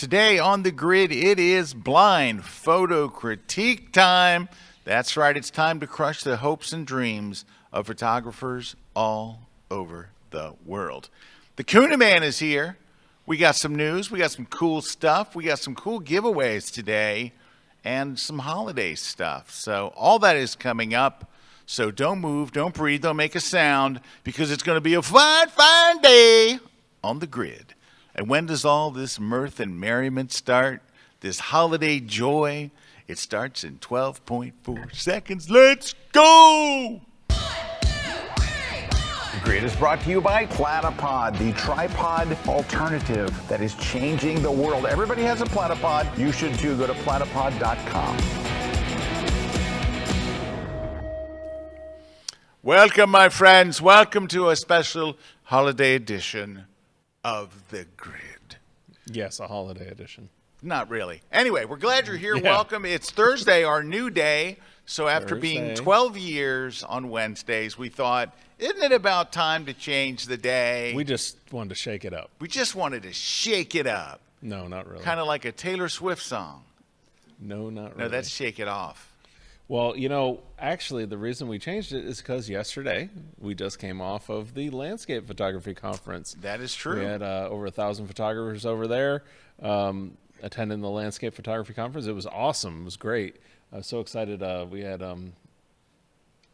Today on the grid, it is blind photo critique time. That's right, it's time to crush the hopes and dreams of photographers all over the world. The Kuna Man is here. We got some news, we got some cool stuff, we got some cool giveaways today, and some holiday stuff. So all that is coming up. So don't move, don't breathe, don't make a sound, because it's going to be a fine, fine day on the grid. And when does all this mirth and merriment start? This holiday joy? It starts in 12.4 seconds. Let's go! The Grid is brought to you by Platypod, the tripod alternative that is changing the world. Everybody has a Platypod. You should too. Go to platypod.com. Welcome, my friends. Welcome to a special holiday edition of the Grid. Yes, a holiday edition. Not really. Anyway, we're glad you're here. Yeah. Welcome. It's Thursday, our new day. So after being 12 years on Wednesdays, we thought, isn't it about time to change the day? We just wanted to shake it up. We just wanted to shake it up. No, not really. Kind of like a Taylor Swift song. No, not really. No, that's Shake It Off. Well, you know, actually, the reason we changed it is because yesterday we just came off of the landscape photography conference. That is true. We had over 1,000 photographers over there attending the landscape photography conference. It was awesome. It was great. I was so excited. We had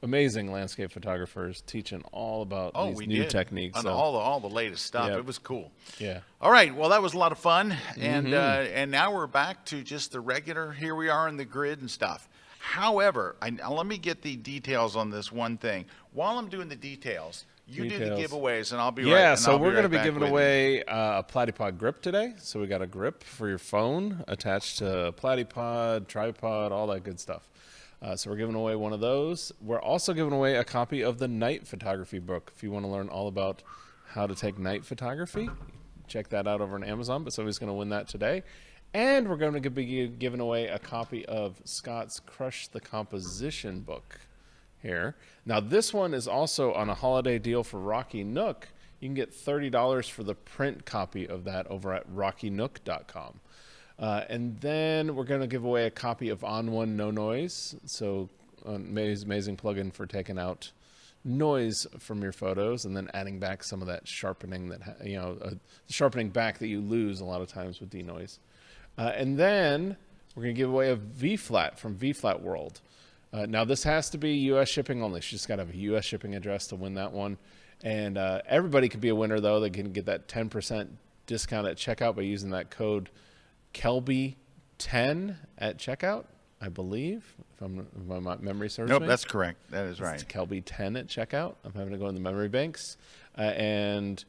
amazing landscape photographers teaching all about these new techniques. On all the latest stuff. Yep. It was cool. Yeah. All right. Well, that was a lot of fun. And now we're back to just the regular, here we are in the grid and stuff. However, let me get the details on this one thing. While I'm doing the details, you do the giveaways, and I'll be right back. Yeah, so we're going to be giving away a Platypod grip today. So we got a grip for your phone attached to a Platypod, tripod, all that good stuff. So we're giving away one of those. We're also giving away a copy of the night photography book. If you want to learn all about how to take night photography, check that out over on Amazon. But somebody's going to win that today. And we're going to be giving away a copy of Scott's Crush the Composition book here. Now, this one is also on a holiday deal for Rocky Nook. You can get $30 for the print copy of that over at rockynook.com. And then we're going to give away a copy of On One No Noise. So amazing plugin for taking out noise from your photos and then adding back some of that sharpening that, sharpening back that you lose a lot of times with denoise. And then we're going to give away a V-Flat from V-Flat World. Now, this has to be U.S. shipping only. You just got to have a U.S. shipping address to win that one. And everybody can be a winner, though. They can get that 10% discount at checkout by using that code Kelby10 at checkout, I believe, if my memory serves me. Nope, that's correct. That is right. It's Kelby10 at checkout. I'm having to go in the memory banks. And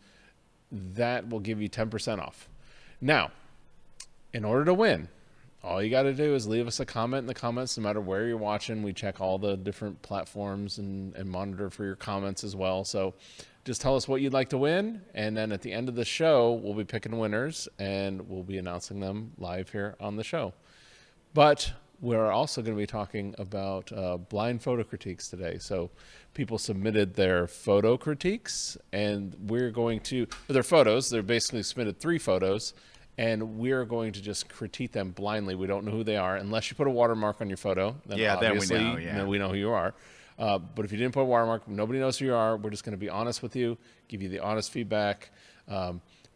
that will give you 10% off. Now, in order to win, all you got to do is leave us a comment in the comments, no matter where you're watching. We check all the different platforms and monitor for your comments as well. So just tell us what you'd like to win. And then at the end of the show, we'll be picking winners and we'll be announcing them live here on the show. But we're also going to be talking about blind photo critiques today. So people submitted their photo critiques and we're going to, for their photos, they're basically submitted 3 photos. And we're going to just critique them blindly. We don't know who they are unless you put a watermark on your photo. Then obviously, then we know. We know who you are. But if you didn't put a watermark, nobody knows who you are. We're just going to be honest with you, give you the honest feedback.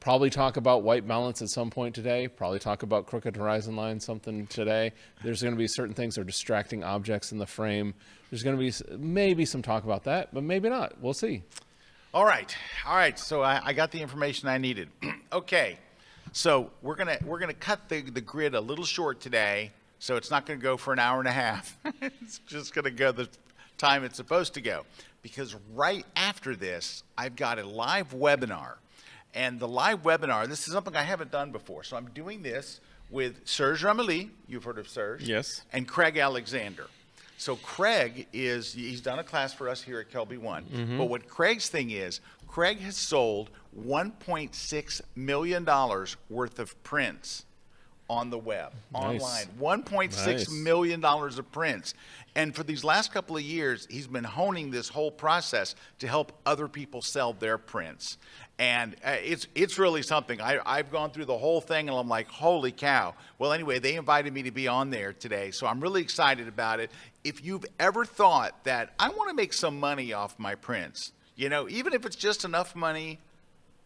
Probably talk about white balance at some point today. Probably talk about crooked horizon line something today. There's going to be certain things that are distracting objects in the frame. There's going to be maybe some talk about that, but maybe not. We'll see. All right. So I got the information I needed. Okay. So we're gonna cut the grid a little short today, so it's not gonna go for an hour and a half. It's just gonna go the time it's supposed to go, because right after this I've got a live webinar, and the live webinar, this is something I haven't done before. So I'm doing this with Serge Ramelli, you've heard of Serge, yes, and Craig Alexander. So Craig he's done a class for us here at KelbyOne, but what Craig's thing is, Craig has sold $1.6 million worth of prints on the web, Nice. online. $1.6 million of prints. And for these last couple of years, he's been honing this whole process to help other people sell their prints. And it's really something. I've gone through the whole thing, and I'm like, holy cow. Well, anyway, they invited me to be on there today, so I'm really excited about it. If you've ever thought that I want to make some money off my prints, you know, even if it's just enough money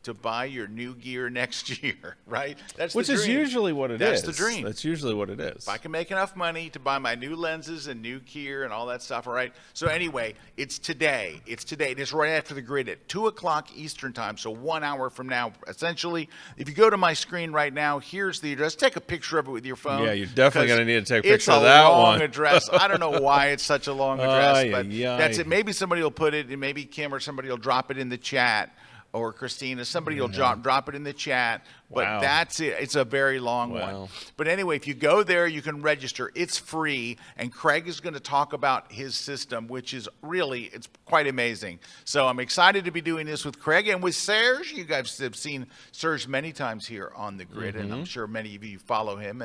to buy your new gear next year, right? That's Which the is dream. usually what it is. That's the dream. That's usually what it is. If I can make enough money to buy my new lenses and new gear and all that stuff, all right? So anyway, it's today. It's today. And it's right after the grid at 2 o'clock Eastern time, so 1 hour from now, essentially. If you go to my screen right now, here's the address. Take a picture of it with your phone. Yeah, you're definitely going to need to take a It's picture a of that long one. address. I don't know why it's such a long address, but Ay. that's it. Maybe somebody will put it, and maybe Kim or somebody will drop it in the chat. Or Christina, somebody will drop it in the chat. But Wow. that's it. It's a very long one. But anyway, if you go there, you can register. It's free. And Craig is going to talk about his system, which is really, it's quite amazing. So I'm excited to be doing this with Craig and with Serge. You guys have seen Serge many times here on the grid, and I'm sure many of you follow him,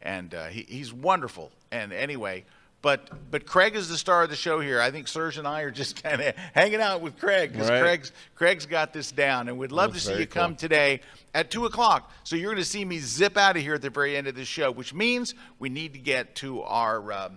and he's wonderful. And anyway, But Craig is the star of the show here. I think Serge and I are just kind of hanging out with Craig because Right. Craig's got this down, and we'd love to That's see you very come cool. today at 2 o'clock. So you're going to see me zip out of here at the very end of the show, which means we need to get to our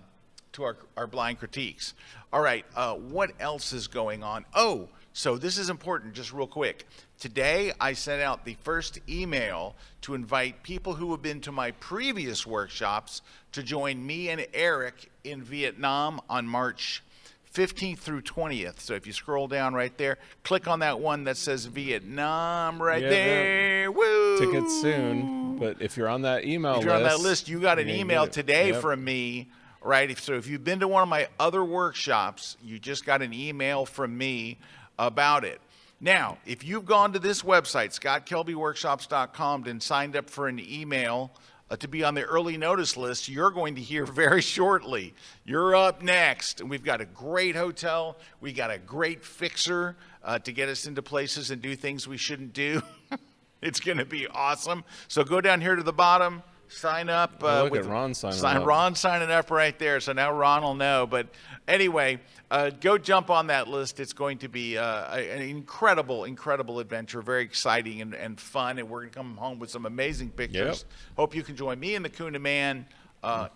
blind critiques. All right, what else is going on? Oh, so this is important, just real quick. Today, I sent out the first email to invite people who have been to my previous workshops to join me and Erik in Vietnam on March 15th through 20th. So if you scroll down right there, click on that one that says Vietnam right there. Woo! Tickets soon. But if you're on that email list. If you're on that list, you got an you're gonna email get it. today Yep. from me, right? So if you've been to one of my other workshops, you just got an email from me about it. Now, if you've gone to this website, scottkelbyworkshops.com, and signed up for an email to be on the early notice list, you're going to hear very shortly. You're up next. And we've got a great hotel. We got a great fixer to get us into places and do things we shouldn't do. It's going to be awesome. So go down here to the bottom. Sign up. Look at Ron signing up. Ron's signing up right there, so now Ron will know. But anyway, go jump on that list. It's going to be an incredible, incredible adventure, very exciting and fun, and we're going to come home with some amazing pictures. Hope you can join me and the Kuna Man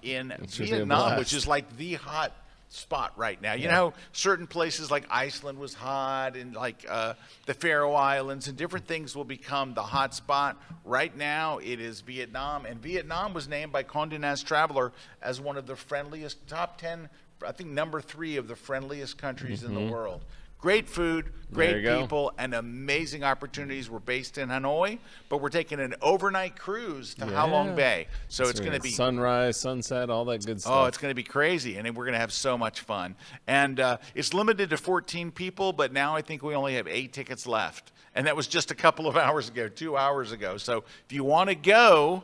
in should be a Vietnam, blast. which is like the hot spot right now. You know, certain places like Iceland was hot, and like the Faroe Islands and different things will become the hot spot. Right now, it is Vietnam, and Vietnam was named by Condé Nast Traveler as one of the friendliest, top 10, I think number 3 of the friendliest countries in the world. Great food, There great you go. people, and amazing opportunities. We're based in Hanoi, but we're taking an overnight cruise to Ha Long Bay. So it's going to be sunrise, sunset, all that good stuff. Oh, it's going to be crazy, and we're going to have so much fun. And it's limited to 14 people, but now I think we only have 8 tickets left. And that was just a couple of hours ago, 2 hours ago. So if you want to go,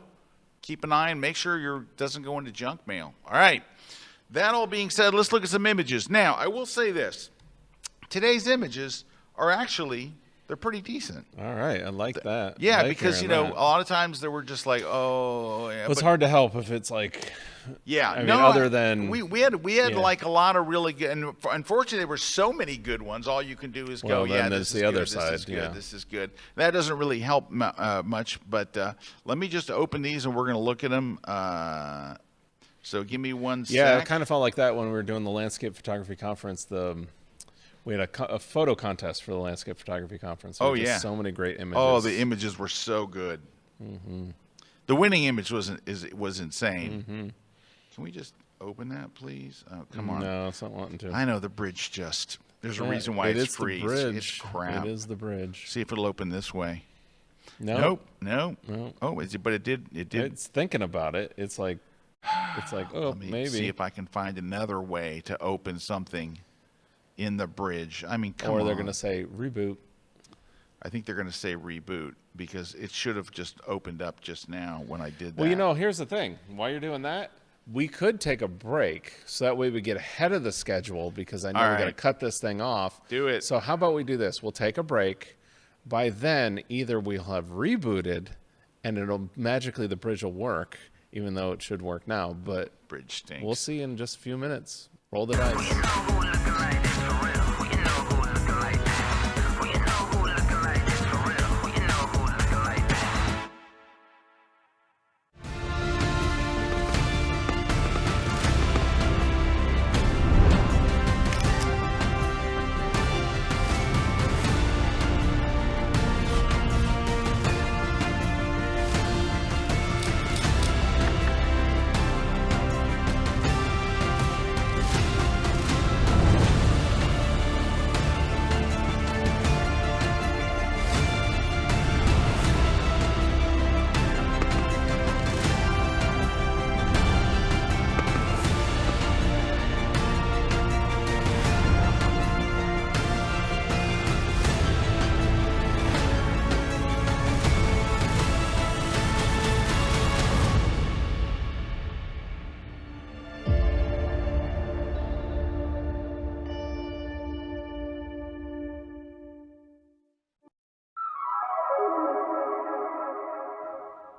keep an eye and make sure your doesn't go into junk mail. All right. That all being said, let's look at some images. Now, I will say this. Today's images are actually, they're pretty decent. All right, I like that. Yeah, I like because, you hearing know, that. a lot of times they were just like, oh, yeah. Well, it's but- hard to help if it's like, Yeah, I mean, no. other than we had yeah. like a lot of really good, and unfortunately there were so many good ones. All you can do is Well, go, then yeah, there's this the is other good, side, This is good. yeah. This is good. That doesn't really help much, but let me just open these and we're gonna look at them. So give me one yeah, sec. it kind of felt like that when we were doing the landscape photography conference. We had a photo contest for the landscape photography conference. Oh, Just yeah. so many great images. Oh, the images were so good. The winning image was insane. Can we just open that, please? Oh, come on. No, it's not wanting to. I know the bridge just. There's a Yeah, reason why it it's is free. The bridge. It's crap. It is the bridge. See if it'll open this way. No, Nope. No. Oh, but it did. It did. It's thinking about it. It's like, oh, Let me maybe. see if I can find another way to open something in the bridge. I mean, come Or on. they're gonna say reboot. I think they're going to say reboot because it should have just opened up just now when I did that. Well, you know, here's the thing. While you're doing that, we could take a break so that way we get ahead of the schedule because I know All we got to right. cut this thing off. Do it. So how about we do this? We'll take a break. By then, either we'll have rebooted and it'll magically the bridge will work, even though it should work now. But Bridge stinks. we'll see in just a few minutes. Roll the dice.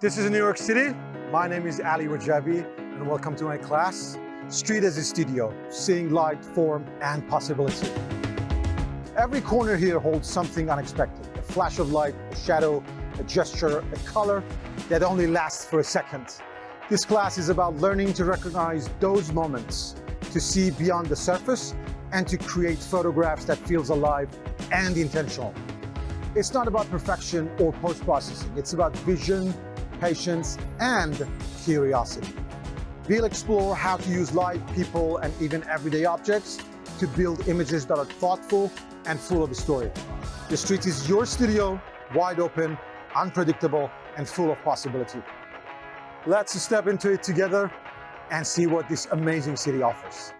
This is New York City. My name is Ali Rajabi, and welcome to my class, Street as a Studio, Seeing Light, Form, and Possibility. Every corner here holds something unexpected, a flash of light, a shadow, a gesture, a color that only lasts for a second. This class is about learning to recognize those moments, to see beyond the surface, and to create photographs that feels alive and intentional. It's not about perfection or post-processing. It's about vision, patience, and curiosity. We'll explore how to use light, people, and even everyday objects to build images that are thoughtful and full of a story. The street is your studio, wide open, unpredictable, and full of possibility. Let's step into it together and see what this amazing city offers.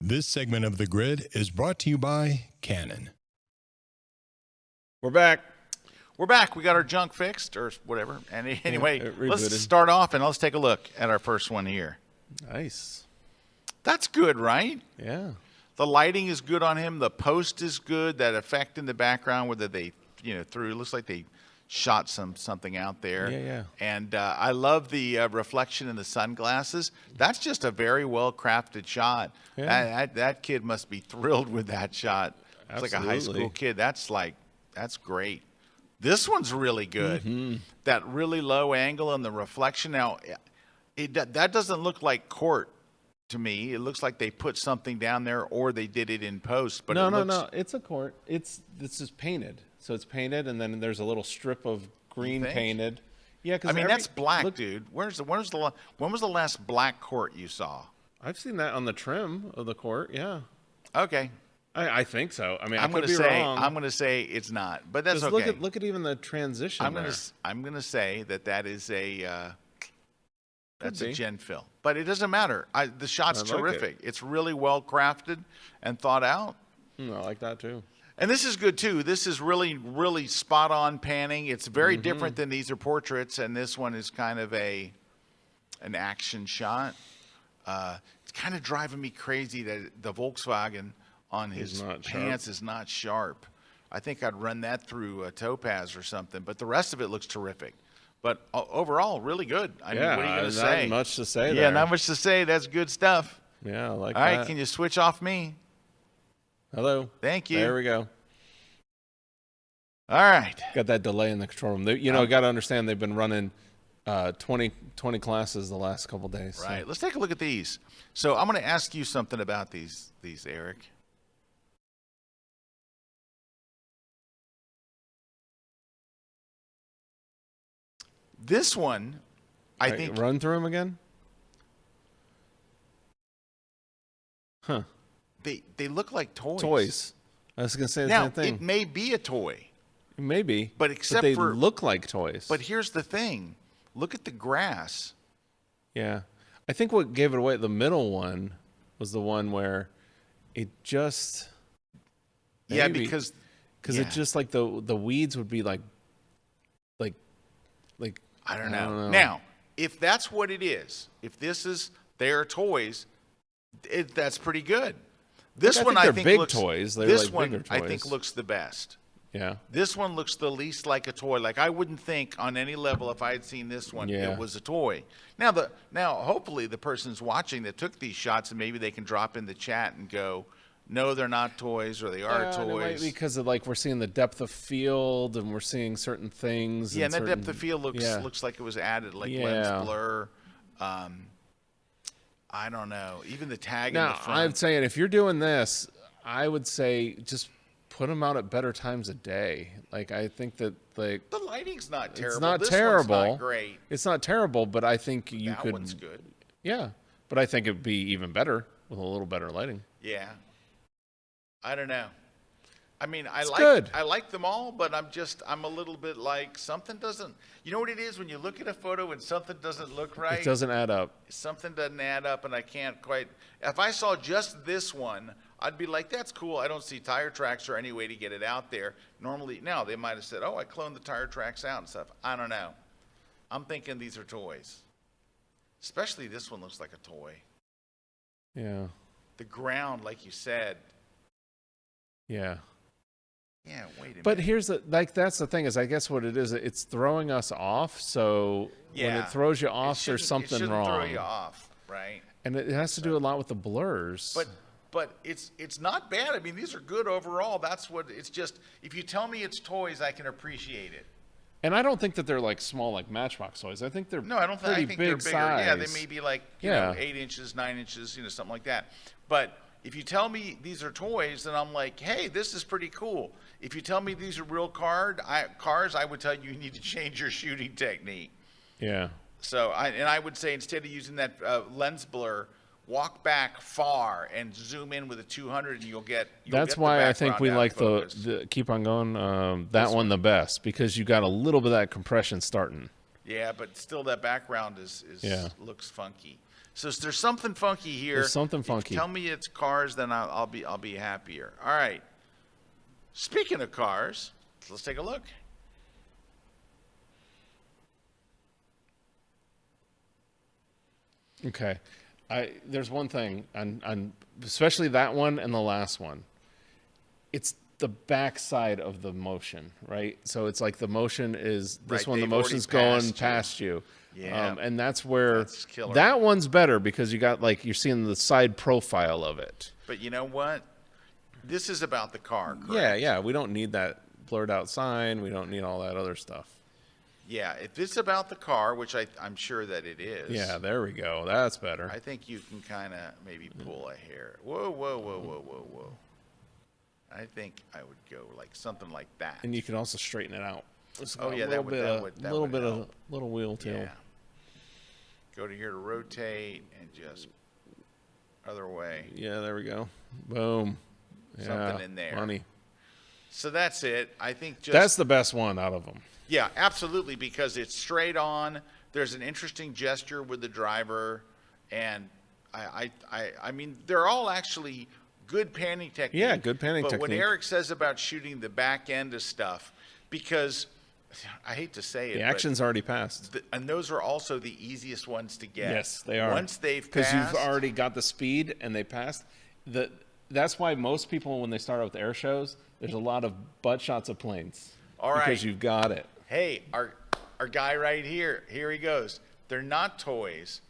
This segment of The Grid is brought to you by Canon. We're back. We're back. We got our junk fixed or whatever. And anyway, it let's rebooted. start off and let's take a look at our first one here. Nice. That's good, right? Yeah. The lighting is good on him. The post is good. That effect in the background, whether they, threw, it looks like they shot something out there. Yeah. And I love the reflection in the sunglasses. That's just a very well crafted shot. Yeah. That kid must be thrilled with that shot. It's like a high Absolutely. school kid. That's great. This one's really good. Mm-hmm. That really low angle and the reflection. Now, that doesn't look like court to me. It looks like they put something down there or they did it in post. But No. It's a court. This is painted. So it's painted, and then there's a little strip of green think? painted. Yeah, because that's black, dude. When was the last black court you saw? I've seen that on the trim of the court. Yeah, Okay. I think so. I mean, I'm I could gonna be say wrong. I'm gonna say it's not, but that's Just okay. look at even the transition. I'm gonna say that is a that's a be. gen fill, but it doesn't matter. The shot's I like it. terrific. It's really well crafted and thought out. I like that too. And this is good too. This is really, really spot on panning. It's very different than these are portraits, and this one is kind of an action shot. It's kind of driving me crazy that the Volkswagen on his not pants is not sharp. I think I'd run that through a Topaz or something, but the rest of it looks terrific. But overall, really good. I mean, what are you going to say? Not much to say Yeah, there. not much to say. That's good stuff. Yeah, I like All that. right, can you switch off me? Hello. Thank you. There we go. All right. Got that delay in the control room. Got to understand they've been running 20 classes the last couple days. Right. So. Let's take a look at these. So I'm going to ask you something about these, Erik. This one, I think. Run through them again. Huh. They look like toys. Toys. I was gonna say the Now, same thing. it may be a toy. Maybe. But except they for- look like toys. But here's the thing. Look at the grass. yeah. I think what gave it away, the middle one, was the one where it just Yeah, maybe, because it just like the weeds would be like I don't know. Now, if that's what it is, if this is their toys, that's pretty good. This one I think big looks toys. They're this like one bigger I think toys. looks the best. Yeah. This one looks the least like a toy. Like I wouldn't think on any level if I had seen this one Yeah. it was a toy. Now hopefully the person's watching that took these shots and maybe they can drop in the chat and go, no, they're not toys or they are Yeah, and it might toys. be because of like we're seeing the depth of field and we're seeing certain things. Yeah, and that certain, depth of field looks like it was added, like Yeah. lens blur. I don't know. Even the tag in the Now, front. I'm saying if you're doing this, I would say just put them out at better times of day. Like I think that like the lighting's not terrible. it's not This terrible. One's not great. It's not terrible, but I think you That could. one's good. Yeah, but I think it'd be even better with a little better lighting. Yeah. I don't know. I mean, It's good. I like them all, but I'm a little bit like something doesn't. You know what it is when you look at a photo and something doesn't look right. It doesn't add up. Something doesn't add up, and I can't quite. If I saw just this one, I'd be like, "That's cool." I don't see tire tracks or any way to get it out there. Normally, now they might have said, "Oh, I cloned the tire tracks out and stuff." I don't know. I'm thinking these are toys. Especially this one looks like a toy. Yeah. The ground, like you said. Yeah. Yeah. Wait a minute. But here's that's the thing is I guess what it is, it's throwing us off. So when Yeah. it throws you off, It there's shouldn't- something it shouldn't wrong. Throw you off, right? And it has to do a lot with the blurs. But it's not bad. I mean, these are good overall. That's what it's just. If you tell me it's toys, I can appreciate it. And I don't think that they're like small like Matchbox toys. I think they're No, I don't think. pretty I think big they're bigger. size. Yeah, they may be like you Yeah. know 8 inches, 9 inches, something like that. But if you tell me these are toys, then I'm like, hey, this is pretty cool. If you tell me these are real cars, I would tell you need to change your shooting technique. Yeah. So I would say instead of using that lens blur, walk back far and zoom in with a 200, and you'll get. That's get the why I think background we out of like focus. the keep on going that one the best because you got a little bit of that compression starting. Yeah, but still that background is Yeah. looks funky. So there's something funky here. There's something If funky. you tell me it's cars, then I'll be happier. All right. Speaking of cars, let's take a look. Okay. There's one thing on especially that one and the last one. It's the backside of the motion, right? So it's like the motion is this Right, one. The they've already motion's going passed you. past you. Yeah. And that's where That's killer. that one's better because you got like you're seeing the side profile of it. But you know what? This is about the car, correct? Yeah. We don't need that blurred out sign. We don't need all that other stuff. Yeah, if it's about the car, which I'm sure that it is. Yeah, there we go. That's better. I think you can kind of maybe pull a hair. Whoa. I think I would go like something like that. And you can also straighten it out. Just Oh, a yeah, little that bit, would little bit of help. little wheel tail. Yeah. Go to here to rotate and just other way. Yeah, there we go. Boom. Something Yeah, in there. Funny. So that's it. I think just That's the best one out of them. yeah, absolutely, because it's straight on. There's an interesting gesture with the driver, and I mean they're all actually good panning technique. Yeah, good panning but what technique. Erik says about shooting the back end of stuff, because I hate to say it, The but action's already passed. and those are also the easiest ones to get. Yes, they are. Once they've because passed, you've already got the speed and they passed. That's why most people when they start out with air shows, there's a lot of butt shots of planes. All right. Because you've got it. Hey, our guy right here, here he goes. They're not toys.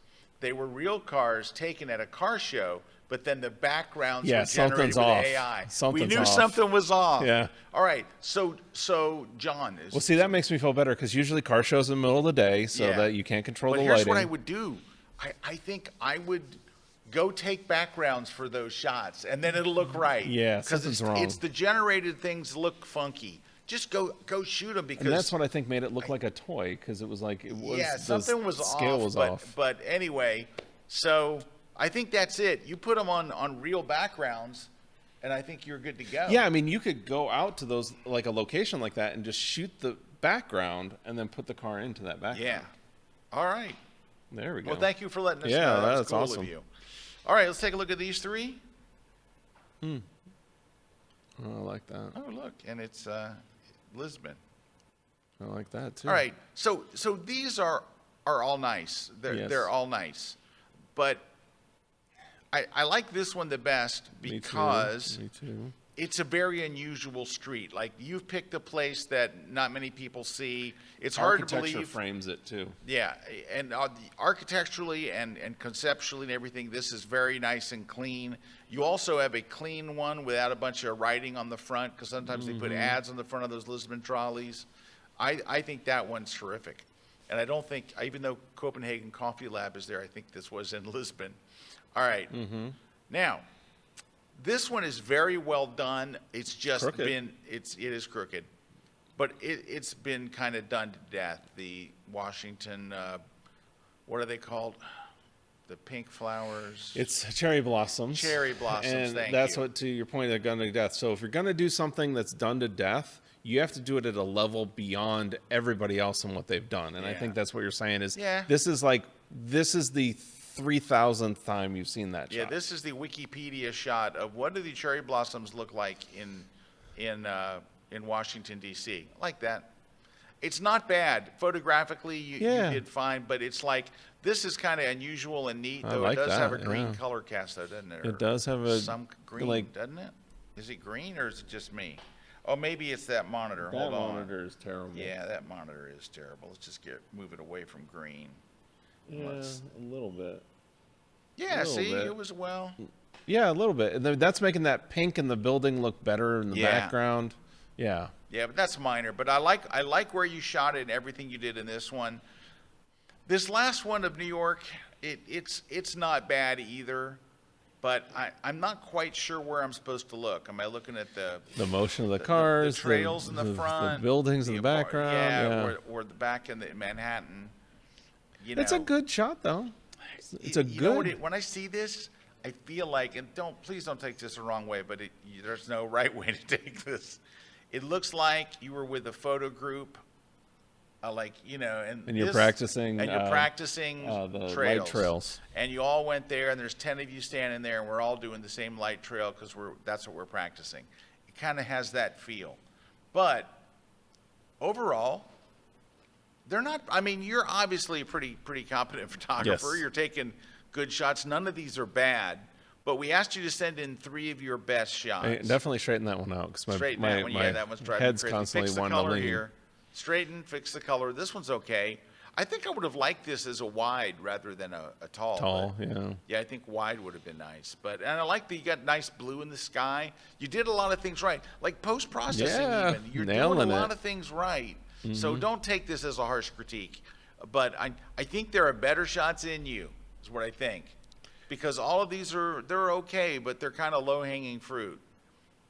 They were real cars taken at a car show, but then the backgrounds Yeah, were generated something's with off. AI. Something's we knew off. something was off. Yeah. All right. So John is. Well, see, that makes me feel better because usually car shows in the middle of the day, so Yeah. that you can't control But the here's lighting. what I would do. I think I would go take backgrounds for those shots, and then it'll look right. Yeah, because something's wrong. it's the generated things look funky. Just go shoot them because And that's what I think made it look like a toy, because it was like, it was, yeah, the something was scale off. was but, off. But anyway, so I think that's it. You put them on real backgrounds, and I think you're good to go. Yeah, I mean, you could go out to those, like a location like that, and just shoot the background, and then put the car into that background. Yeah. All right. There we go. Well, thank you for letting us Yeah, know. That's that's cool awesome. of you. All right, let's take a look at these three. Oh, I like that. Oh, look, and it's Lisbon. I like that too. All right, so these are all nice. Yes. They're all nice, but I like this one the best because Me too. it's a very unusual street. Like, you've picked a place that not many people see. It's hard to Architecture believe. frames it too. Yeah, and architecturally and conceptually and everything, this is very nice and clean. You also have a clean one without a bunch of writing on the front, because sometimes they put ads on the front of those Lisbon trolleys. I think that one's terrific. And I don't think, even though Copenhagen Coffee Lab is there, I think this was in Lisbon. All right. Now, this one is very well done. It's just Crooked. it is crooked, but it's been kind of done to death. The Washington, what are they called? The pink flowers. It's cherry blossoms. Cherry blossoms, And thank that's you. what, to your point, they're done to death. So if you're going to do something that's done to death, you have to do it at a level beyond everybody else and what they've done. And I Yeah. think that's what you're saying is, Yeah. this is the 3,000th time you've seen that Yeah, shot. this is the Wikipedia shot of what do the cherry blossoms look like in Washington D.C. Like that. It's not bad photographically. You did fine, but it's like this is kind of unusual and neat. I Though like it does have a that, green yeah. color cast, though, doesn't it? It does have a, some green, like- doesn't it? Is it green or is it just me? Oh, maybe it's that monitor. That Hold on. monitor is terrible. Yeah, that monitor is terrible. Let's just move it away from green. Yeah, a little bit. Yeah, little see, bit. it was well. Yeah, a little bit. And that's making that pink in the building look better in the Yeah. background. Yeah. Yeah, but that's minor. But I like where you shot it and everything you did in this one. This last one of New York, it's not bad either. But I'm not quite sure where I'm supposed to look. Am I looking at the motion of the cars, the trails in the front, the buildings in the background? Yeah. Or the back in the Manhattan? You It's know. a good shot, though. It's a You know good. when I see this, I feel like, and please don't take this the wrong way, but there's no right way to take this. It looks like you were with a photo group, And you're practicing. and you're practicing the trails. light trails. And you all went there, and there's 10 of you standing there, and we're all doing the same light trail because that's what we're practicing. It kind of has that feel, but overall, they're not. I mean, you're obviously a pretty competent photographer. Yes. You're taking good shots. None of these are bad, but we asked you to send in 3 of your best shots. Hey, definitely straighten that one out because Straighten that one. Yeah, that one's driving head's me crazy. constantly Fix the wanting to color lean. here. Straighten, fix the color. This one's okay. I think I would have liked this as a wide rather than a tall. Tall, but- yeah. Yeah, I think wide would have been nice. And I like that you got nice blue in the sky. You did a lot of things right. Like post-processing Yeah, even. You're nailing doing a it. lot of things right. So don't take this as a harsh critique. But I think there are better shots in you, is what I think. Because all of these they're okay, but they're kind of low-hanging fruit.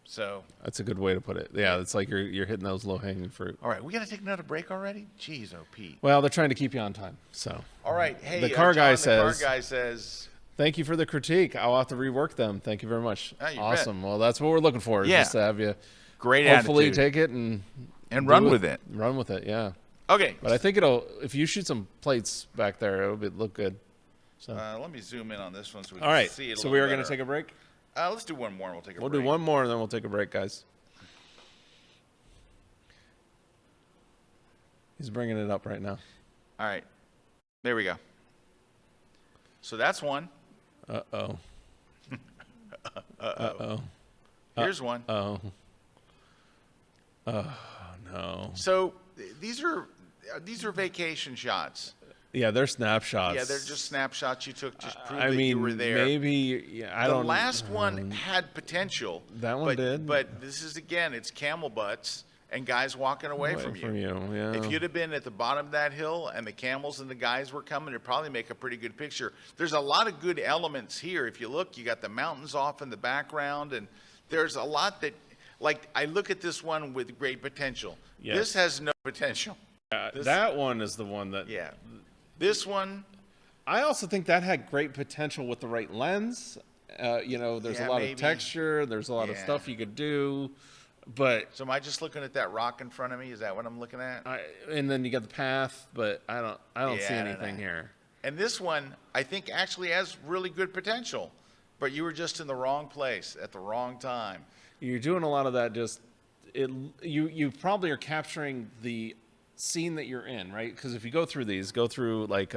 So, That's a good way to put it. Yeah, it's like you're hitting those low hanging fruit. all right, we got to take another break already? Jeez, oh, Pete. Well, they're trying to keep you on time. So All right, hey, The car guy John, the says- car guy says, thank you for the critique. I'll have to rework them. Thank you very much. Oh, you bet. Awesome. Well, that's what we're looking for. is Yeah. Just to have you great hopefully attitude. take it and And do run with it. Run with it. Yeah. Okay, But I think if you shoot some plates back there, it'll look good. So. let me zoom in on this one so we All can right. see it a So little we are going to better. take a break. Let's do one more and we'll take a We'll break. do one more and then we'll take a break, guys. He's bringing it up right now. All right, there we go. So that's one. Uh-oh. Uh-oh. Here's one. Oh. Oh, no. So these are vacation shots. Yeah, they're snapshots. Yeah, they're just snapshots you took. Just prove I that mean, you were there. maybe I The don't. last one had potential. That one did. But this is, again, it's camel butts and guys walking away from you. Yeah. If you'd have been at the bottom of that hill and the camels and the guys were coming, it'd probably make a pretty good picture. There's a lot of good elements here. If you look, you got the mountains off in the background, and there's a lot that, like, I look at this one with great potential. Yes. This has no potential. That one is the one that. Yeah. This one, I also think that had great potential with the right lens. You know, there's a lot maybe. of texture. There's a lot of stuff you could do. But so am I just looking at that rock in front of me? Is that what I'm looking at? and then you got the path, but I don't see Yeah, I don't anything know. here. And this one, I think, actually has really good potential, but you were just in the wrong place at the wrong time. You're doing a lot of that. You probably are capturing the scene that you're in, right? Because if you go through like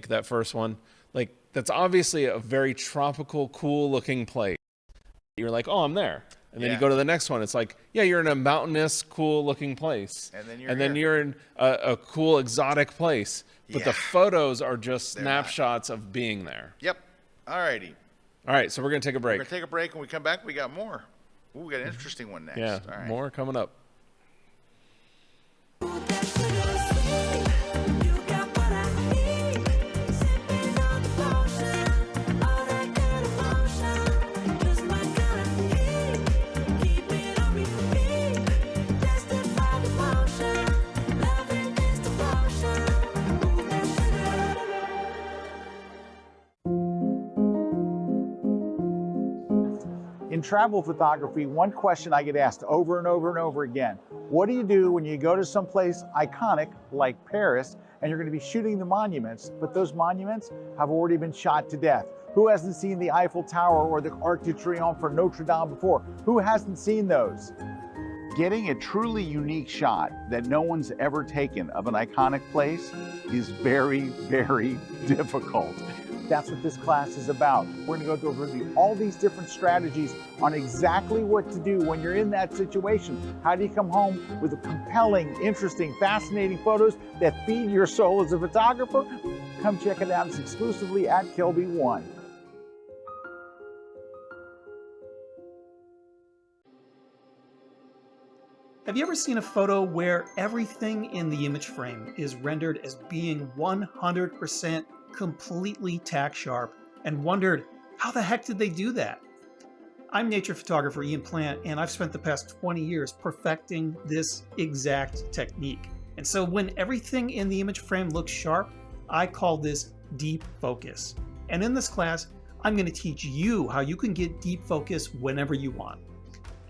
that first one, like that's obviously a very tropical, cool looking place. You're like, oh, I'm there. And then you go to the next one. It's like, yeah, you're in a mountainous, cool looking place. And then you're in a cool, exotic place. But the photos are just snapshots of being there. Yep. All righty. All right, so we're going to take a break. We're going to take a break. When we come back, we got more. Ooh, we got an interesting one next. Yeah, All right. more coming up. In travel photography, one question I get asked over and over and over again, what do you do when you go to some place iconic like Paris and you're going to be shooting the monuments, but those monuments have already been shot to death? Who hasn't seen the Eiffel Tower or the Arc de Triomphe or Notre Dame before? Who hasn't seen those? Getting a truly unique shot that no one's ever taken of an iconic place is very, very difficult. That's what this class is about. We're going to go over all these different strategies on exactly what to do when you're in that situation. How do you come home with compelling, interesting, fascinating photos that feed your soul as a photographer? Come check it out. It's exclusively at KelbyOne. Have you ever seen a photo where everything in the image frame is rendered as being 100% completely tack sharp and wondered, how the heck did they do that? I'm nature photographer Ian Plant, and I've spent the past 20 years perfecting this exact technique. And so when everything in the image frame looks sharp, I call this deep focus. And in this class, I'm going to teach you how you can get deep focus whenever you want.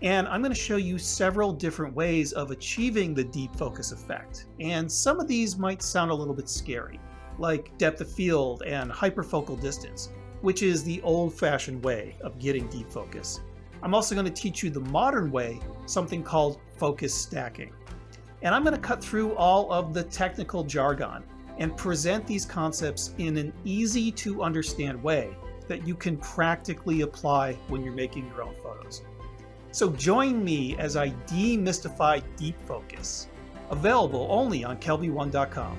And I'm going to show you several different ways of achieving the deep focus effect. And some of these might sound a little bit scary, like depth of field and hyperfocal distance, which is the old-fashioned way of getting deep focus. I'm also going to teach you the modern way, something called focus stacking. And I'm going to cut through all of the technical jargon and present these concepts in an easy to understand way that you can practically apply when you're making your own photos. So join me as I demystify deep focus. Available only on KelbyOne.com.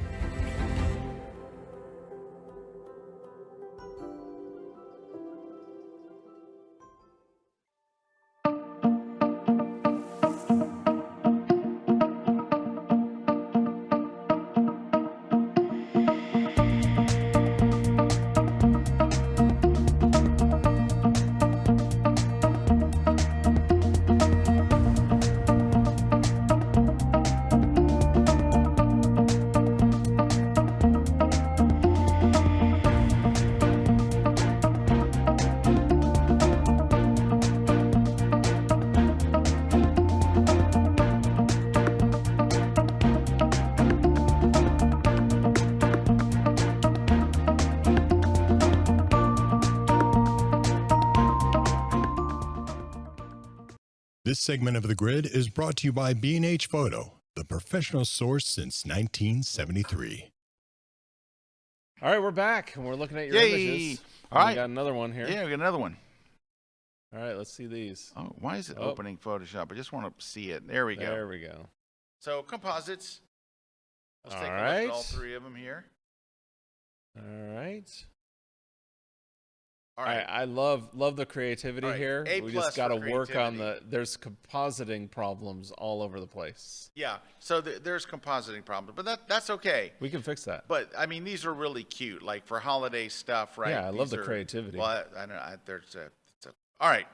This segment of The Grid is brought to you by B&H Photo, the professional source since 1973. All right, we're back, and we're looking at your Yay! images. All right. We got another one here. Yeah, we got another one. All right, let's see these. Oh, why is it opening Photoshop? I just want to see it. There we go. There we go. So composites. Let's take a look All right. at all three of them here. All right. All right. I love the creativity All right, here. A We plus just got to for work on creativity. there's compositing problems all over the place. Yeah. So there's compositing problems, but that's okay. We can fix that. But I mean, these are really cute, like for holiday stuff, right? Yeah, I love These the creativity. Well, I don't know. All right.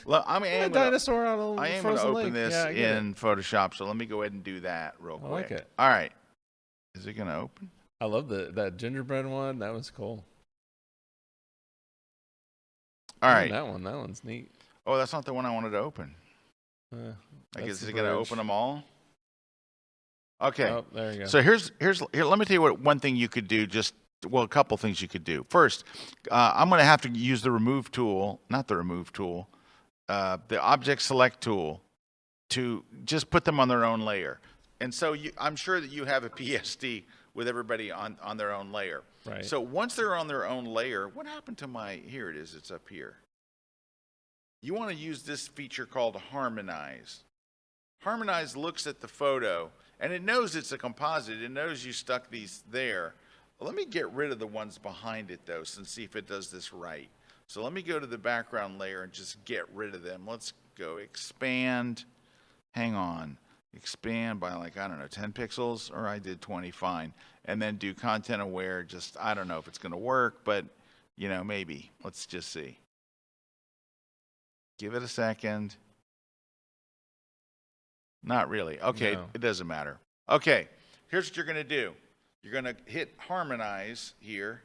Well, I mean, A dinosaur on a I am going to frozen open lake. this Yeah, I get in Photoshop, so let me go ahead and do that real quick. I like it. All right. Is it going to open? I love that gingerbread one. That was cool. All Even right. that one's neat. Oh, that's not the one I wanted to open. I That's guess is the it going to bridge. open them all? Okay. Oh, there you go. So here. Let me tell you what one thing you could do. A couple things you could do. First, I'm going to have to use the remove tool, not the remove tool, the object select tool, to just put them on their own layer. And so I'm sure that you have a PSD with everybody on their own layer. Right. So once they're on their own layer, what happened to here it is, it's up here. You want to use this feature called Harmonize. Harmonize looks at the photo, and it knows it's a composite. It knows you stuck these there. Let me get rid of the ones behind it, though, and see if it does this right. So let me go to the background layer and just get rid of them. Let's go expand. Hang on. Expand by, like, I don't know, 10 pixels, or I did 20, fine. And then do content aware. Just, I don't know if it's going to work, but, you know, maybe. Let's just see. Give it a second. Not really. Okay, No. it doesn't matter. Okay, here's what you're going to do. You're going to hit Harmonize here.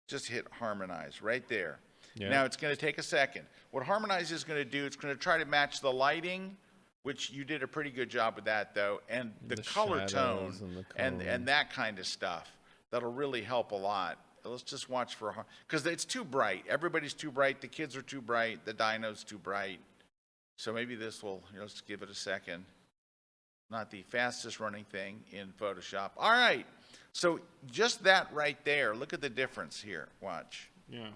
Just hit Harmonize right there. Yeah. Now, it's going to take a second. What Harmonize is going to do, it's going to try to match the lighting, which you did a pretty good job with that, though, and the color tone shadows and the and coloring. that kind of stuff. That'll really help a lot. Let's just watch for, because it's too bright. Everybody's too bright. The kids are too bright. The dino's too bright. So maybe this will, let's give it a second. Not the fastest running thing in Photoshop. All right. So just that right there. Look at the difference here. Watch. Yeah.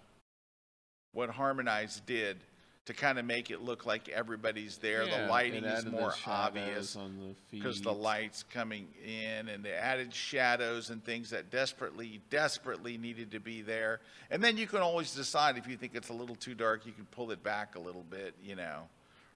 What Harmonize did to kind of make it look like everybody's there. Yeah, The lighting it is added the more shadows obvious on the because the feet. light's coming in, and the added shadows and things that desperately needed to be there. And then you can always decide if you think it's a little too dark, you can pull it back a little bit, Yeah,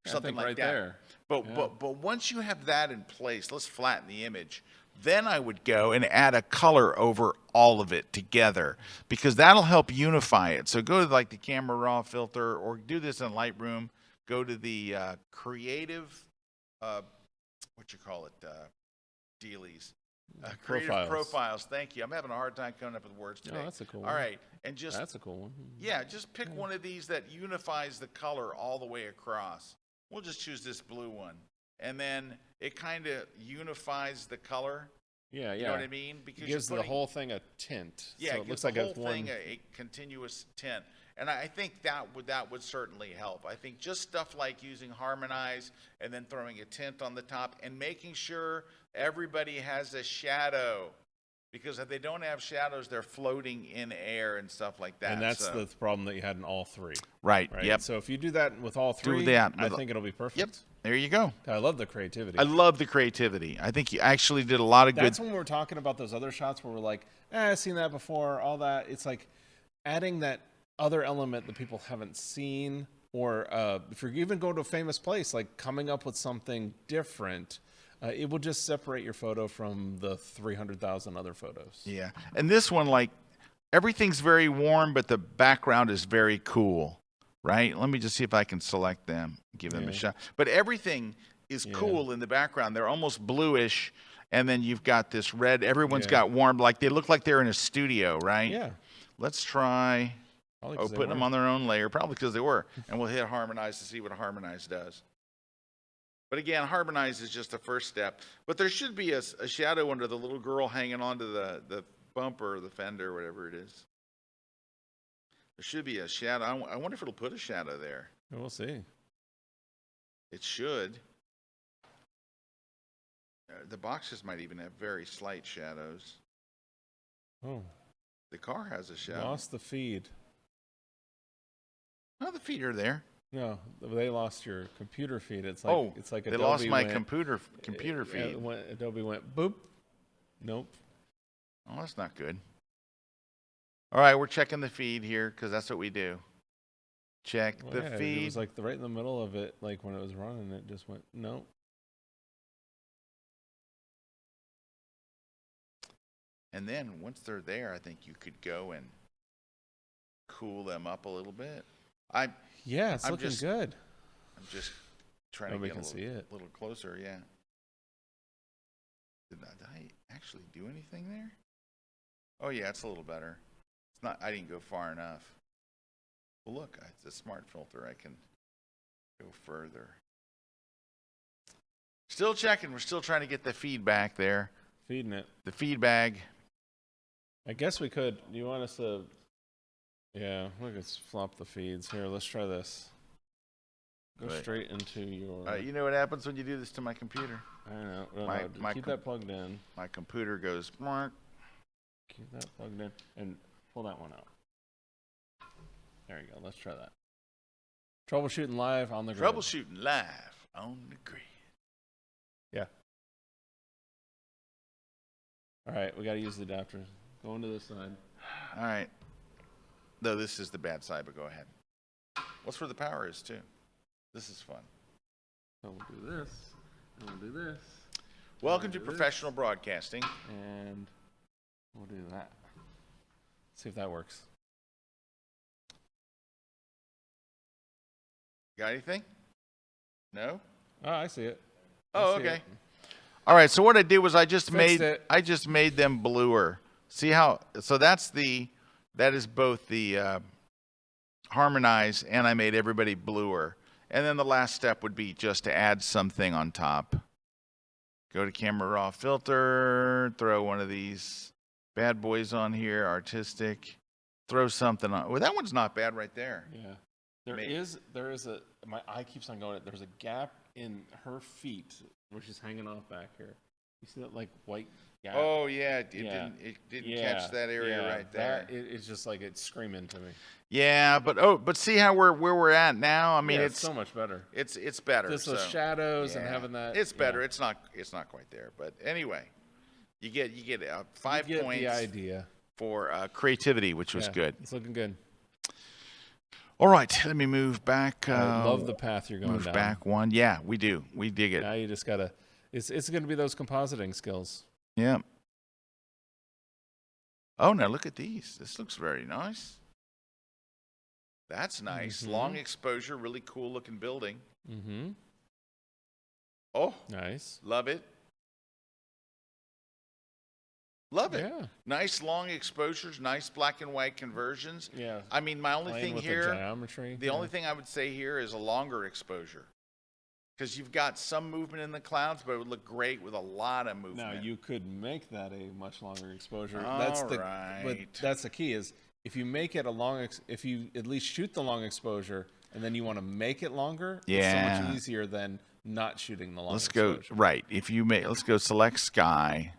I something think like right that. there. But, Yeah. but once you have that in place, let's flatten the image. Then I would go and add a color over all of it together, because that'll help unify it. So go to like the camera raw filter, or do this in Lightroom. Go to the creative, dealies. Creative profiles. Thank you. I'm having a hard time coming up with words today. Oh, that's a cool All one. right. And just, That's a cool one. yeah, just pick one of these that unifies the color all the way across. We'll just choose this blue one. And then it kind of unifies the color. Yeah, yeah. You know what I mean? Because It gives you're the putting, whole thing a tint. yeah, so it it gives looks like the whole it's one. thing a continuous tint. And I think that would certainly help. I think just stuff like using Harmonize and then throwing a tint on the top and making sure everybody has a shadow. Because if they don't have shadows, they're floating in air and stuff like that. And that's so. the problem that you had in all three. Right. Right. Yep. So if you do that with all three, that I with- think it'll be perfect. Yep. There you go. I love the creativity. I love the creativity. I think you actually did a lot of That's good. when we're talking about those other shots where we're like, I've seen that before, all that. It's like adding that other element that people haven't seen, or if you're even going to a famous place, like coming up with something different, it will just separate your photo from the 300,000 other photos. Yeah. And this one, like, everything's very warm, but the background is very cool, right? Let me just see if I can select them, give them a shot. But everything is cool in the background. They're almost bluish. And then you've got this red. Everyone's got warm, like they look like they're in a studio, right? Yeah. Let's try Probably putting them on their own layer, probably because they were. And we'll hit Harmonize to see what Harmonize does. But again, Harmonize is just the first step. But there should be a shadow under the little girl hanging onto the bumper or the fender, whatever it is. There should be a shadow. I wonder if it'll put a shadow there. We'll see. It should. The boxes might even have very slight shadows. Oh, The car has a shadow. lost the feed. Oh, the feet are there. No, they lost your computer feed. It's like it's like they Adobe lost my went, computer yeah, feed. Adobe went boop. Nope. Oh, that's not good. All right, we're checking the feed here because that's what we do. Check Well, the yeah, feed. It was like right in the middle of it, like when it was running, it just went, no. And then once they're there, I think you could go and cool them up a little bit. Yeah, it's I'm looking just- good. I'm just trying Nobody to can get see it. a little closer, yeah. Did I actually do anything there? Oh yeah, it's a little better. It's not, I didn't go far enough. Well look, it's a smart filter. I can go further. Still checking. We're still trying to get the feedback there. Feeding it. The feedback. I guess we could. You want us to? Yeah, we could flop the feeds. Here, let's try this. Go Right. straight into your. You know what happens when you do this to my computer? I know. No, my- no, my keep com- that plugged in. My computer goes, "Mark." Keep that plugged in and pull that one out. There you go. Let's try that. Troubleshooting live on the grid. Troubleshooting live on the grid. Yeah. All right, we got to use the adapter. Going to this side. All right. No, this is the bad side, but go ahead. What's where the power is, too? This is fun. So we'll do this, and we'll do this, Welcome to do this. professional broadcasting. and we'll do that. See if that works. Got anything? No? Oh, I see it. Oh, I see okay. it. All right, so what I did was I just Fixed it. made them bluer. See how, so that is both the harmonize, and I made everybody bluer. And then the last step would be just to add something on top. Go to camera raw filter, throw one of these bad boys on here, artistic, throw something on. Well, that one's not bad right there. Yeah. There Maybe. is a, my eye keeps on going, there's a gap in her feet, which is hanging off back here. You see that like white gap? Oh yeah, it Yeah. didn't catch that area right there. It's just like it's screaming to me. Yeah, but see how where we're at now. I mean, Yeah, it's so much better. it's better. Just those so, shadows and yeah. having that. It's better. yeah. It's not quite there, but anyway, you get 5 You get points the idea. for creativity, which was Yeah, good. It's looking good. All right, let me move back. I love the path you're going move down. back one. Yeah, we do. We dig it. Now you just gotta. It's going to be those compositing skills. Yeah. Oh, now look at these. This looks very nice. That's nice. Mhm. Long exposure, really cool looking building. Mm-hmm. Oh, Nice. love it. Love it. Yeah. Nice long exposures, nice black and white conversions. Yeah. I mean, my only Playing thing with the here, geometry. the only thing I would say here is a longer exposure. Because you've got some movement in the clouds, but it would look great with a lot of movement. Now you could make that a much longer exposure. All But right. that's the key is if you make it a long, if you at least shoot the long exposure and then you want to make it longer, it's so Yeah. much easier than not shooting the long Let's go, exposure. right. If you make, let's go select sky,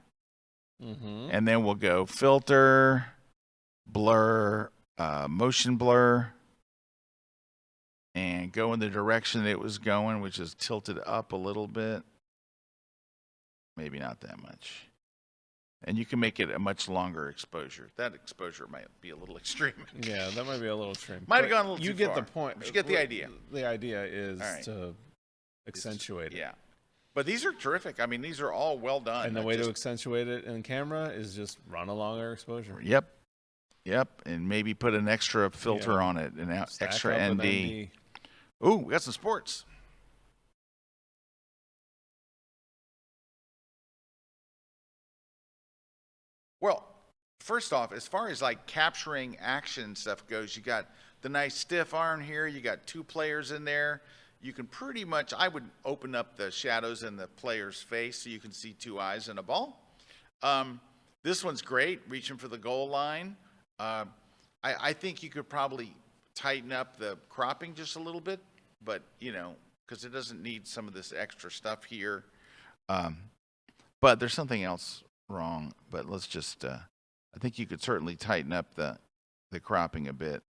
Mm-hmm. and then we'll go filter, blur, motion blur, and go in the direction it was going, which is tilted up a little bit. Maybe not that much. And you can make it a much longer exposure. That exposure might be a little extreme. Yeah, that might be a little extreme. Might have But gone a little You too get far. the point. But you get the idea. The idea is All right. to accentuate it. Yeah. But these are terrific. I mean, these are all well done. And the I way just- to accentuate it in camera is just run a longer exposure. Yep. Yep. And maybe put an extra filter Yeah. on it, an Stack extra up with ND. Ooh, we got some sports. Well, first off, as far as like capturing action stuff goes, you got the nice stiff arm here. You got 2 players in there. You can pretty much, I would open up the shadows in the player's face so you can see 2 eyes and a ball. This one's great, reaching for the goal line. I think you could probably tighten up the cropping just a little bit, but you know, because it doesn't need some of this extra stuff here. But there's something else wrong, but let's just, I think you could certainly tighten up the cropping a bit.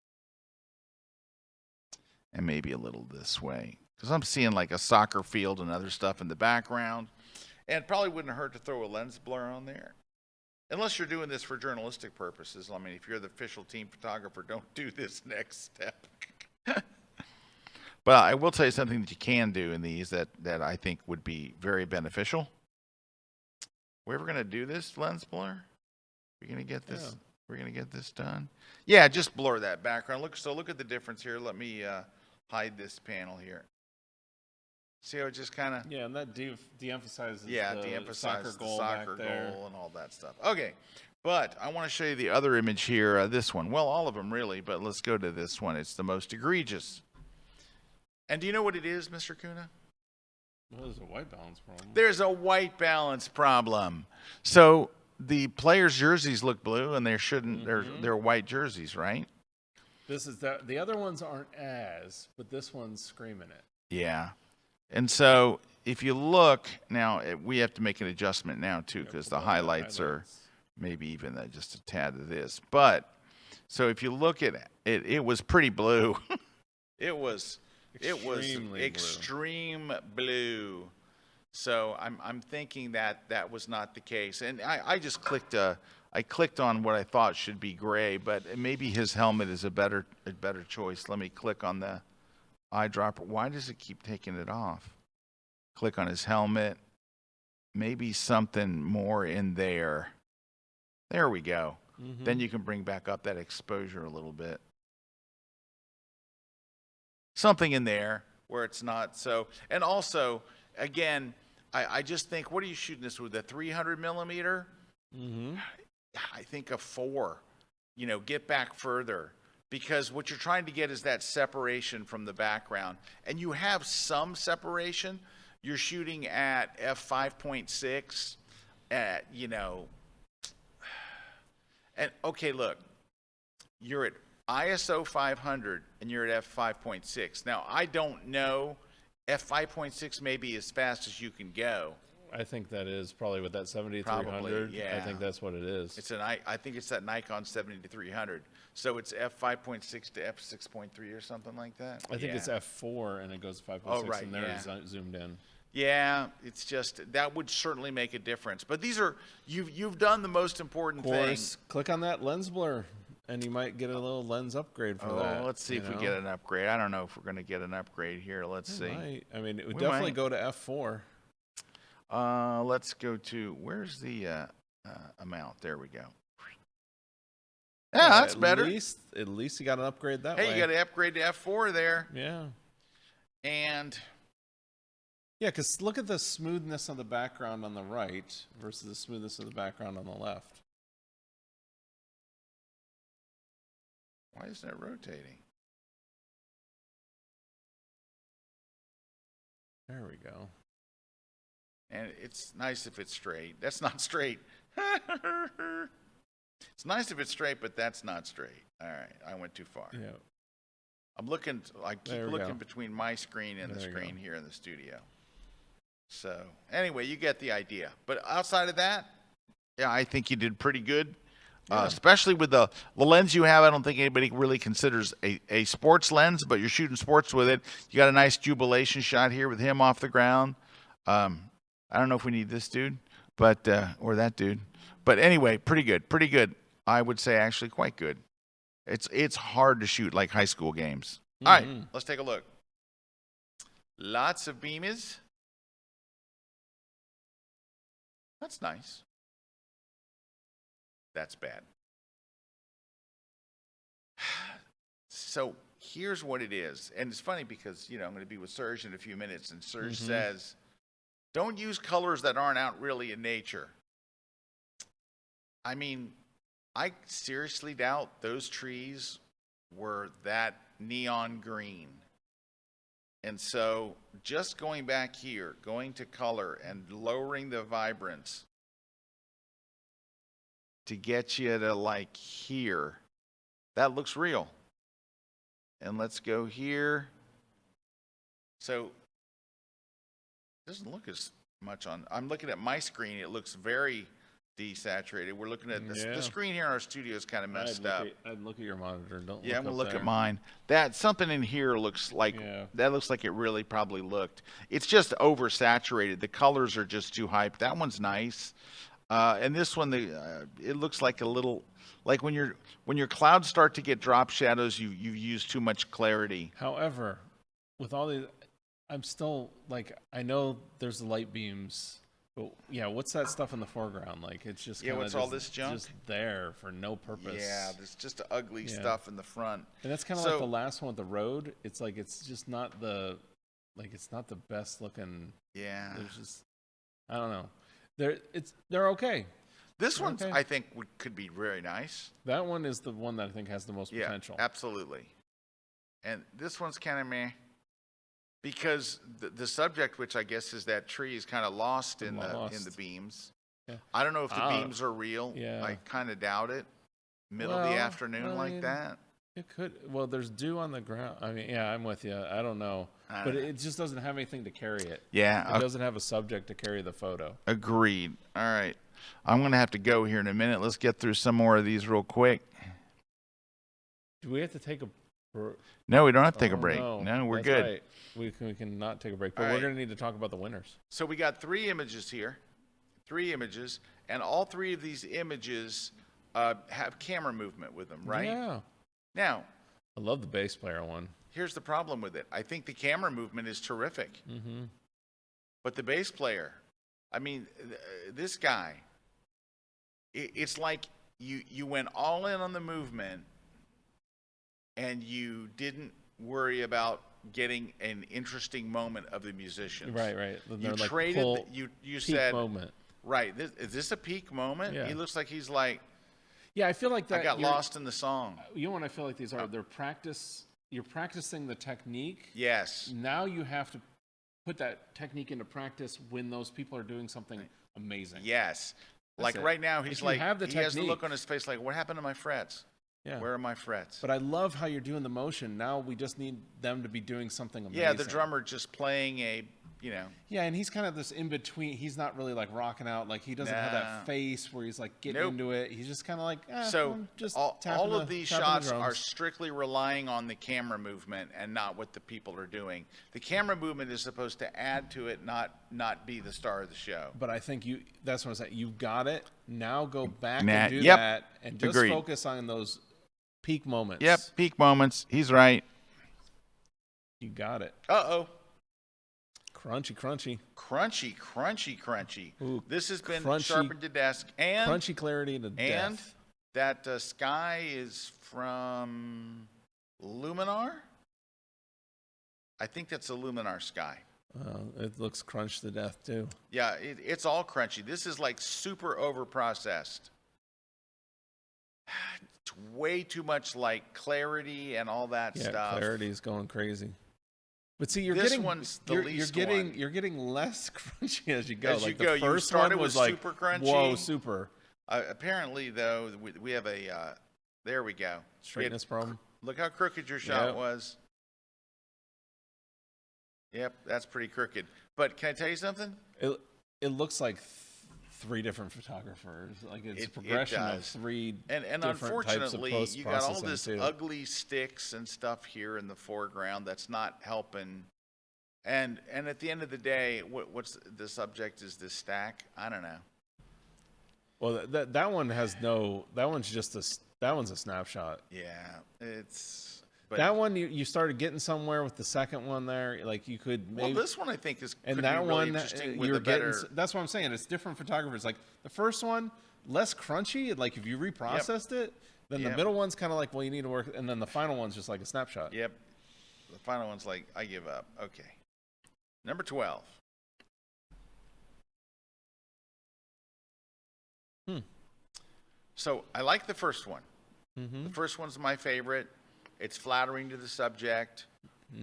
And maybe a little this way. Because I'm seeing like a soccer field and other stuff in the background. And it probably wouldn't hurt to throw a lens blur on there. Unless you're doing this for journalistic purposes. I mean, if you're the official team photographer, don't do this next step. But I will tell you something that you can do in these that I think would be very beneficial. We're ever going to do this lens blur? We're going to get this. Yeah. We're going to get this done. Yeah, just blur that background. Look at the difference here. Let me hide this panel here. See how it just kind of... Yeah, and that de-emphasizes the soccer goal and all that stuff. Okay, but I want to show you the other image here, this one. Well, all of them really, but let's go to this one. It's the most egregious. And do you know what it is, Mr. Kuna? Well, there's a white balance problem. There's a white balance problem. So the players' jerseys look blue, and they shouldn't. They're white jerseys, right? This is the other ones aren't but this one's screaming it. Yeah. And so if you look now, we have to make an adjustment now too, because the highlights are maybe even just a tad of this. But so if you look at it, it was pretty blue. It was extreme blue. So I'm thinking that was not the case. And I just clicked on what I thought should be gray, but maybe his helmet is a better choice. Let me click on the eyedropper. Why does it keep taking it off? Click on his helmet. Maybe something more in there. There we go. Then you can bring back up that exposure a little bit. Something in there where it's not so. And also, again, I just think, what are you shooting this with? A 300 millimeter? I think a 4. Get back further. Because what you're trying to get is that separation from the background. And you have some separation. You're shooting at f5.6 at, and okay, look, you're at ISO 500 and you're at f5.6. Now, I don't know, f5.6 may be as fast as you can go. I think that is probably with that 7300. Yeah. I think that's what it is. I think it's that Nikon 7300. So it's f5.6 to f6.3 or something like that. I think it's f4 and it goes 5.6 and there zoomed in. Yeah, it's just that would certainly make a difference. But these are you've done the most important thing. Click on that lens blur and you might get a little lens upgrade for that. Let's see if we get an upgrade. I don't know if we're going to get an upgrade here. Let's see. I mean, it would definitely go to f4. Let's go to, where's the amount? There we go. Yeah, that's better. At least you got an upgrade that way. Hey, you got to upgrade to f4 there. Yeah. And yeah, because look at the smoothness of the background on the right versus the smoothness of the background on the left. Why isn't it rotating? There we go. And it's nice if it's straight. That's not straight. It's nice if it's straight, but that's not straight. All right, I went too far. Yeah. I keep looking between my screen and the screen here in the studio. So anyway, you get the idea. But outside of that, yeah, I think you did pretty good. Yeah. Especially with the lens you have. I don't think anybody really considers a sports lens, but you're shooting sports with it. You got a nice jubilation shot here with him off the ground. I don't know if we need this dude, but or that dude. But anyway, pretty good. I would say actually quite good. It's hard to shoot like high school games. All right, let's take a look. Lots of beamies. That's nice. That's bad. So here's what it is. And it's funny because, I'm going to be with Serge in a few minutes, and Serge says, don't use colors that aren't out really in nature. I mean, I seriously doubt those trees were that neon green. And so just going back here, going to color and lowering the vibrance to get you to like here, that looks real. And let's go here. So it doesn't look as much on, I'm looking at my screen, it looks very desaturated. We're looking at this. The screen here in our studio is kind of messed up. I'd look at your monitor. I'm gonna look at mine. That something in here looks like that looks like it really probably looked. It's just oversaturated. The colors are just too hyped. That one's nice. And this one, it looks like a little, like when your clouds start to get drop shadows, you use too much clarity. However, with all these, I'm still like, I know there's the light beams, but yeah, what's that stuff in the foreground? Like, it's just Yeah, what's all this junk? Just there for no purpose. Yeah, there's just ugly stuff in the front. And that's kind of like the last one with the road. It's like it's just not the, like it's not the best looking. Yeah. There's just, I don't know. They're okay. This one, I think, could be very nice. That one is the one that I think has the most potential. Yeah, absolutely. And this one's kind of meh, because the subject, which I guess is that tree, is kind of lost in the beams. Yeah. I don't know if the beams are real. Yeah. I kind of doubt it. Middle of the afternoon like that. It could. Well, there's dew on the ground. I mean, yeah, I'm with you. I don't know. But it just doesn't have anything to carry it. Yeah. It doesn't have a subject to carry the photo. Agreed. All right. I'm going to have to go here in a minute. Let's get through some more of these real quick. Do we have to take a break? No, we don't have to take a break. No, we're that's good. Right. We can not take a break, but we're going to need to talk about the winners. So we got 3 images here. 3 images. And all 3 of these images have camera movement with them, right? Yeah. Now, I love the bass player one. Here's the problem with it. I think the camera movement is terrific. Mm-hmm. But the bass player, I mean, this guy, it's like you went all in on the movement and you didn't worry about getting an interesting moment of the musicians. Right. You traded, you said, moment. Right, is this a peak moment? Yeah. He looks like he's like, yeah, I feel like that. I got lost in the song. You know what I feel like these are? They're you're practicing the technique. Yes. Now you have to put that technique into practice when those people are doing something amazing. Yes. That's like right now, he's like, he has the look on his face like, what happened to my frets? Yeah. Where are my frets? But I love how you're doing the motion. Now we just need them to be doing something amazing. Yeah, the drummer just playing a, Yeah, and he's kind of this in between. He's not really like rocking out. Like he doesn't have that face where he's like getting into it. He's just kind of like, so just all of these shots are strictly relying on the camera movement and not what the people are doing. The camera movement is supposed to add to it, not be the star of the show. But I think that's what I'm saying. You've got it. Now go back and do that and just focus on those peak moments. Yep, peak moments. He's right. You got it. Uh-oh. Crunchy. Ooh, this has been sharpened to desk. And crunchy clarity to death. And that sky is from Luminar? I think that's a Luminar sky. It looks crunched to death, too. Yeah, it's all crunchy. This is like super over-processed. It's way too much like clarity and all that stuff. Yeah, clarity is going crazy. But see, you're getting one. You're getting less crunchy as you go. As like you go, the first you started one was with like super crunchy. Whoa, super. Apparently, though, we have a. There we go. Straightness problem. Look how crooked your shot was. Yep, that's pretty crooked. But can I tell you something? It looks like 3 different photographers. Like it's a progression of 3 and different unfortunately, types of you got all this too. ugly sticks and stuff here in the foreground that's not helping. And at the end of the day, what's the subject is this stack? I don't know. Well, that one has no. That one's just that one's a snapshot. Yeah, it's. But that one you started getting somewhere with the second one there. Like you could maybe. Well, this one I think is. And could that be really one interesting with you're a better. getting. That's what I'm saying. It's different photographers. Like the first one, less crunchy. Like if you reprocessed it, then the middle one's kind of like, well, you need to work, and then the final one's just like a snapshot. Yep. The final one's like, I give up. Okay. Number 12. So I like the first one. Mm-hmm. The first one's my favorite. It's flattering to the subject.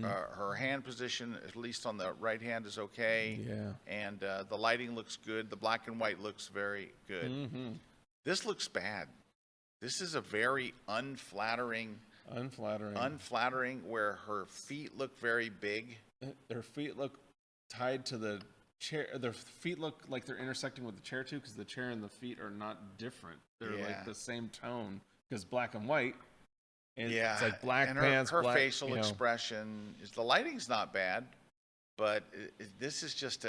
Her hand position, at least on the right hand, is okay. Yeah. And the lighting looks good. The black and white looks very good. Mm-hmm. This looks bad. This is a very unflattering, where her feet look very big. Their feet look tied to the chair. Their feet look like they're intersecting with the chair too, because the chair and the feet are not different. They're like the same tone, because black and white. And it's like black and pants. Her black, facial expression is, the lighting's not bad, but this is just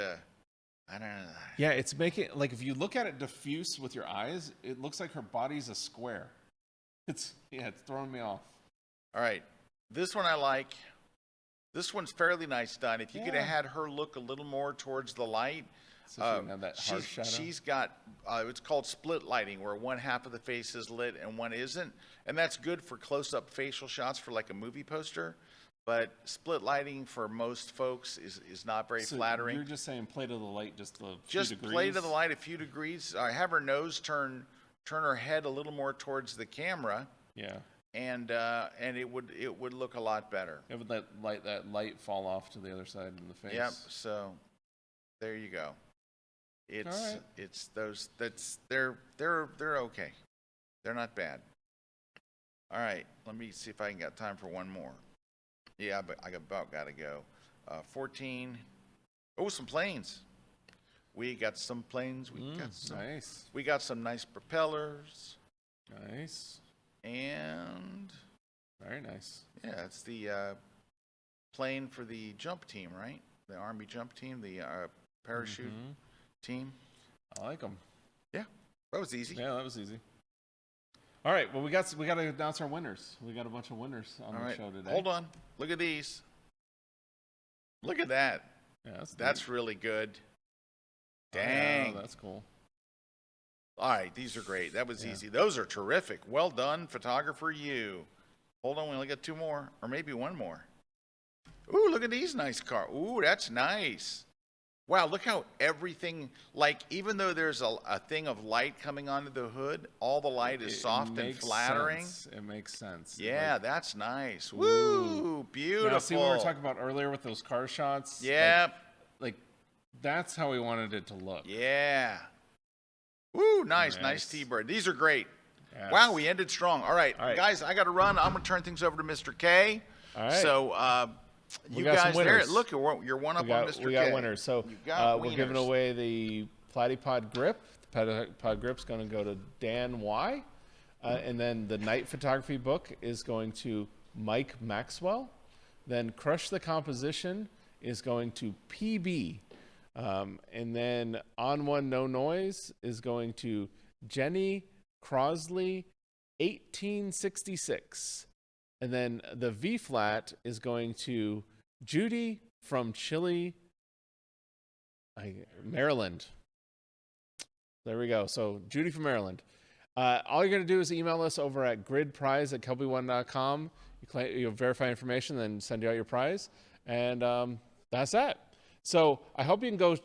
I don't know. Yeah, it's making, like, if you look at it diffuse with your eyes, it looks like her body's a square. It's throwing me off. All right. This one I like. This one's fairly nice done. If you could have had her look a little more towards the light. So she can have that harsh shadow. She's got, it's called split lighting, where one half of the face is lit and one isn't. And that's good for close-up facial shots for like a movie poster. But split lighting for most folks is not very flattering. You're just saying play to the light just a few Just degrees? play to the light a few degrees. Have her nose turn her head a little more towards the camera. Yeah. And it would look a lot better. It would let that light fall off to the other side in the face. Yep. So there you go. They're okay. They're not bad. All right. Let me see if I can get time for one more. Yeah, but I about got to go. 14. Oh, some planes. We got some planes. Nice. We got some nice propellers. Nice. And very nice. Yeah, it's the plane for the jump team, right? The Army jump team, the parachute team. I like them. Yeah, that was easy. Yeah, that was easy. All right, well, we got to announce our winners. We got a bunch of winners on the show today. Hold on. Look at these. Look at that. Yeah, that's really good. Dang. Oh, that's cool. All right, these are great. That was easy. Those are terrific. Well done, photographer you. Hold on, we only got two more, or maybe one more. Ooh, look at these nice cars. Ooh, that's nice. Wow, look how everything, like, even though there's a thing of light coming onto the hood, all the light is soft and flattering. It makes sense. Yeah, that's nice. Woo, beautiful. Now, see what we were talking about earlier with those car shots? Yeah. Like that's how we wanted it to look. Yeah. Woo, nice T-bird. These are great. Yes. Wow, we ended strong. All right, guys, I got to run. I'm going to turn things over to Mr. K. All right. So, you guys there, look, you're one up on Mr. K. We got winners. So we're giving away the Platypod grip. The Platypod grip's going to go to Dan Y. And then the night photography book is going to Mike Maxwell. Then Crush the Composition is going to PB. And then On One No Noise is going to Jenny Crosley 1866. And then the V flat is going to Judy from Chile, Maryland. There we go. So Judy from Maryland. All you're going to do is email us over at gridprize@kelbyone.com. You'll verify information, then send you out your prize. And that's that. So I hope you can go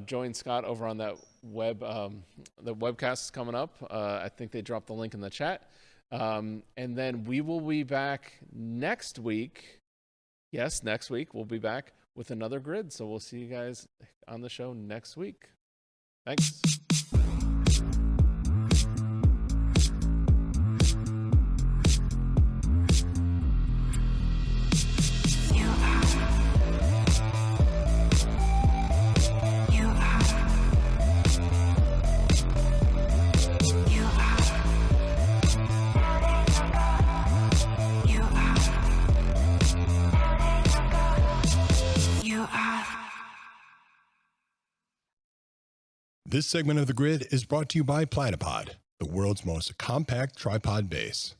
join Scott over on that the webcast is coming up. I think they dropped the link in the chat. And then we will be back next week. Yes, next week we'll be back with another grid. So we'll see you guys on the show next week. Thanks. This segment of The Grid is brought to you by Platypod, the world's most compact tripod base.